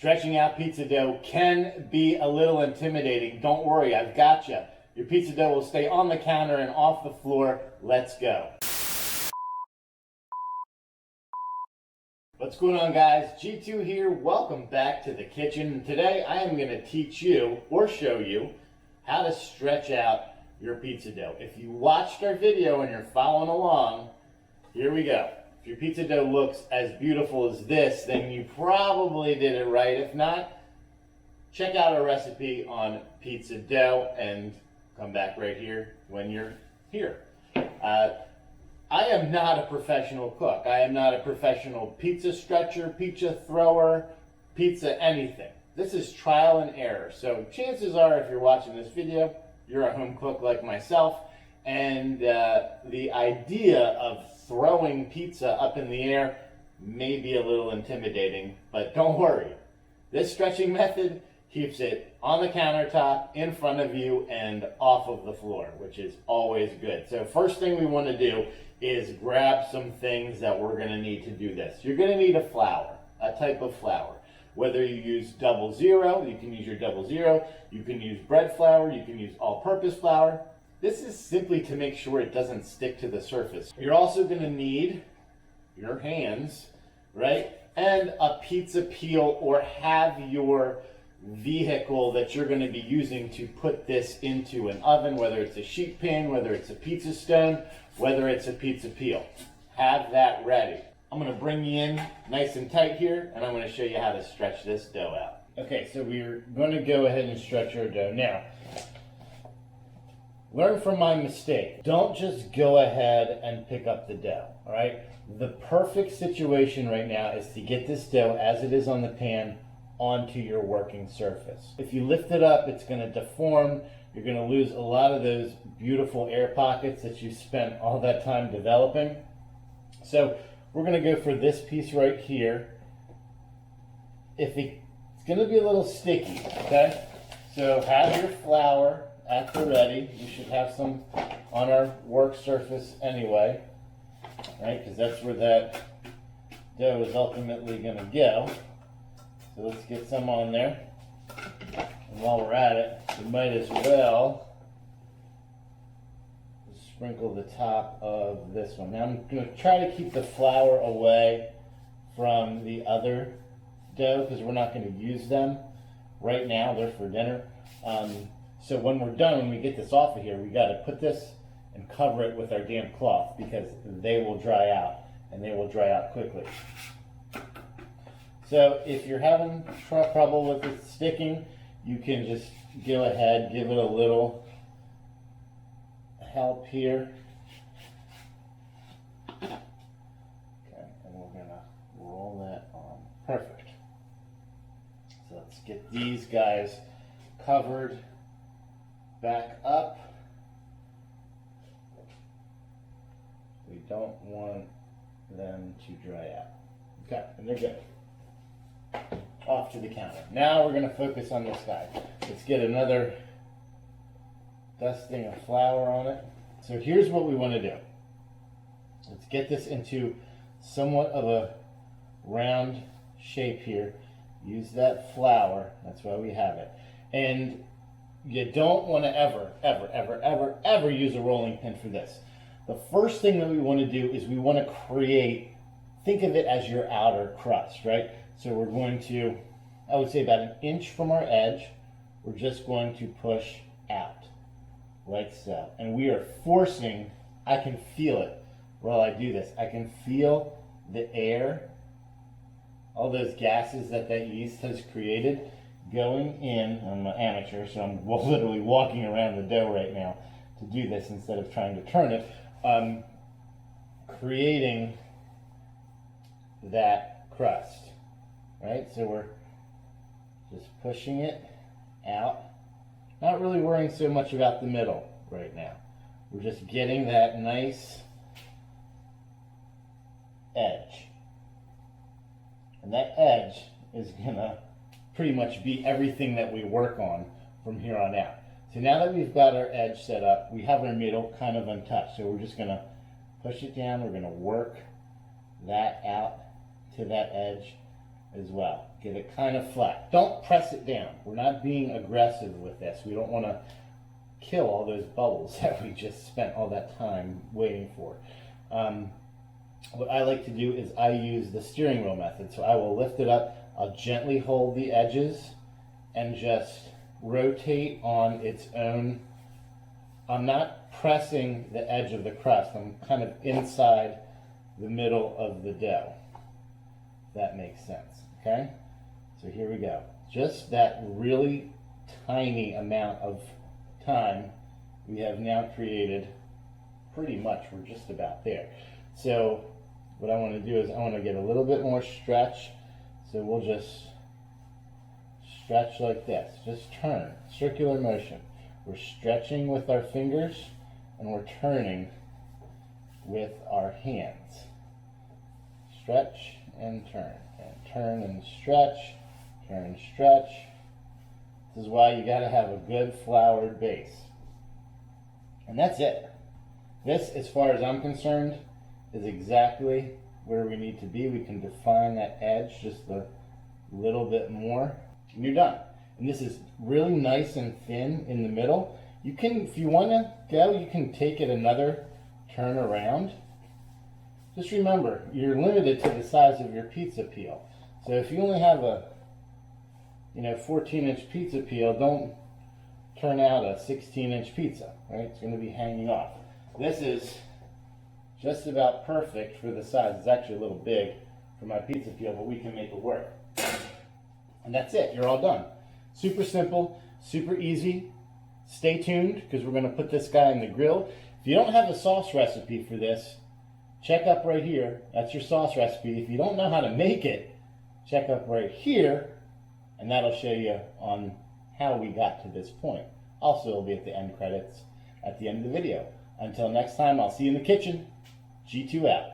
Stretching out pizza dough can be a little intimidating. Don't worry, I've got you. Your pizza dough will stay on the counter and off the floor. Let's go. What's going on, guys? G2 here. Welcome back to the kitchen. Today I am going to teach you or show you how to stretch out your pizza dough. If you watched our video and you're following along, here we go. If your pizza dough looks as beautiful as this, then you probably did it right. If not, check out our recipe on pizza dough and come back right here when you're here. I am not a professional cook. I am not a professional pizza stretcher, pizza thrower, pizza anything. This is trial and error. So chances are, if you're watching this video, you're a home cook like myself, and the idea of throwing pizza up in the air may be a little intimidating, but don't worry. This stretching method keeps it on the countertop, in front of you, and off of the floor, which is always good. So first thing we want to do is grab some things that we're going to need to do this. You're going to need a flour, a type of flour. Whether you use 00, you can use your 00, you can use bread flour, you can use all-purpose flour. This is simply to make sure it doesn't stick to the surface. You're also going to need your hands, right? And a pizza peel, or have your vehicle that you're going to be using to put this into an oven, whether it's a sheet pan, whether it's a pizza stone, whether it's a pizza peel. Have that ready. I'm going to bring you in nice and tight here, and I'm going to show you how to stretch this dough out. Okay, so we're going to go ahead and stretch our dough. Now, learn from my mistake. Don't just go ahead and pick up the dough, all right? The perfect situation right now is to get this dough as it is on the pan onto your working surface. If you lift it up, it's going to deform. You're going to lose a lot of those beautiful air pockets that you spent all that time developing. So we're going to go for this piece right here. It's going to be a little sticky, okay? So have your flour at the ready. You should have some on our work surface anyway, right? Because that's where that dough is ultimately going to go. So let's get some on there. And while we're at it, we might as well sprinkle the top of this one. Now I'm going to try to keep the flour away from the other dough because we're not going to use them right now. They're for dinner. So when we're done, when we get this off of here, we got to put this and cover it with our damp cloth because they will dry out, and they will dry out quickly. So if you're having trouble with it sticking, you can just go ahead, give it a little help here. Okay, and we're gonna roll that on. Perfect. So let's get these guys covered back up. We don't want them to dry out. Okay, and they're good. Off to the counter. Now we're going to focus on this guy. Let's get another dusting of flour on it. So here's what we want to do. Let's get this into somewhat of a round shape here. Use that flour. That's why we have it. And you don't want to ever use a rolling pin for this. The first thing that we want to do is we want to create, think of it as your outer crust, right? So we're going to, I would say about an inch from our edge, we're just going to push out, like so. And we are forcing, I can feel it while I do this. I can feel the air, all those gases that yeast has created going in. I'm an amateur, so I'm literally walking around the dough right now to do this instead of trying to turn it. Creating that crust. Right, so we're just pushing it out. Not really worrying so much about the middle right now. We're just getting that nice edge. And that edge is gonna pretty much be everything that we work on from here on out. So now that we've got our edge set up, we have our middle kind of untouched. So we're just gonna push it down. We're gonna work that out to that edge as well. Get it kind of flat. Don't press it down. We're not being aggressive with this. We don't want to kill all those bubbles that we just spent all that time waiting for. What I like to do is I use the steering wheel method. So I will lift it up, I'll gently hold the edges and just rotate on its own. I'm not pressing the edge of the crust. I'm kind of inside the middle of the dough. If that makes sense, okay? So here we go. Just that really tiny amount of time we have now created. Pretty much we're just about there. So what I want to do is I want to get a little bit more stretch. So we'll just stretch like this. Just turn, circular motion. We're stretching with our fingers and we're turning with our hands. Stretch and turn and stretch, turn and stretch. This is why you got to have a good floured base. And that's it. This, as far as I'm concerned, is exactly where we need to be. We can define that edge just a little bit more, and you're done. And this is really nice and thin in the middle. You can, if you want to go, you can take it another turn around. Just remember, you're limited to the size of your pizza peel. So if you only have a 14-inch pizza peel, don't turn out a 16-inch pizza, right? It's going to be hanging off. This is just about perfect for the size. It's actually a little big for my pizza peel, but we can make it work. And that's it. You're all done. Super simple, super easy. Stay tuned because we're going to put this guy in the grill. If you don't have a sauce recipe for this, check up right here. That's your sauce recipe. If you don't know how to make it, check up right here, and that'll show you on how we got to this point. Also, it'll be at the end credits at the end of the video. Until next time, I'll see you in the kitchen. G2 out.